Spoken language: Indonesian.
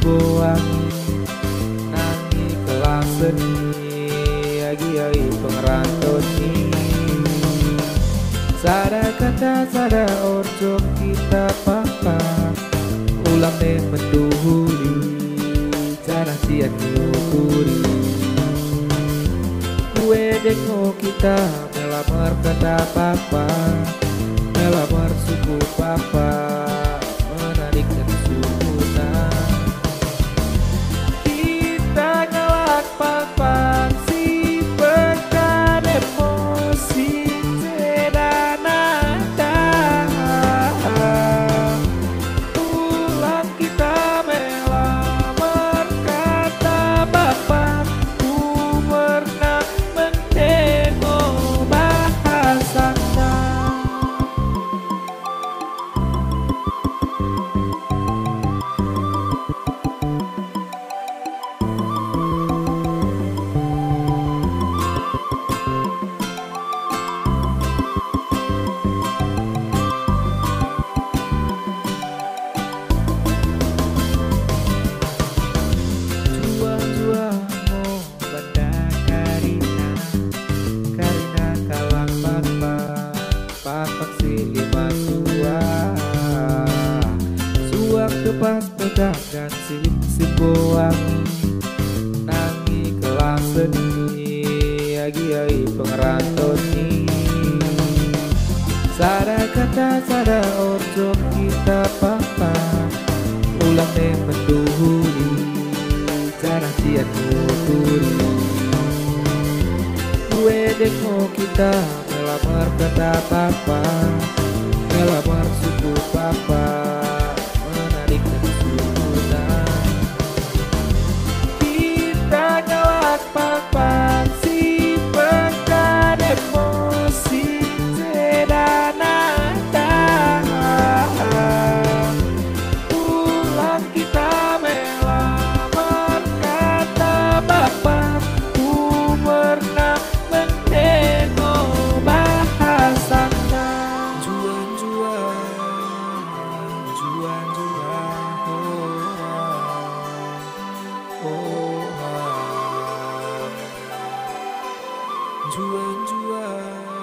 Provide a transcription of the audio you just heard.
Sibowangi nangi kelang seni agi-agi pengerantun ini. Sada kata sada orjo kita papa ulang deh menduhuli cara sian nyukuri. Kue dengo kita melamar kata papa melamar suku papa menarik dan sukunan. Kita ngelak papa si pekan emosi sedanada. Ulang kita melamar kata papa ku pernah mendengar bahasanya. Jua-jua mo benda Karina Karina kalang papa papak si lima suak kepas pegangan si Sibowangi nangi kelang seni agi-agi pengerantun ini. Sada kata sada orjo kita papa ulang deh menduhuli cara sian nyukuri. Kue dengo kita melamar kata papa melamar suku papa menarik dan sukunan. Kita ngelak papa si pekan emosi sedanada. Ulang kita melamar kata papa ku pernah mendengar bahasanya. Juan-juan juan-juan juan-juan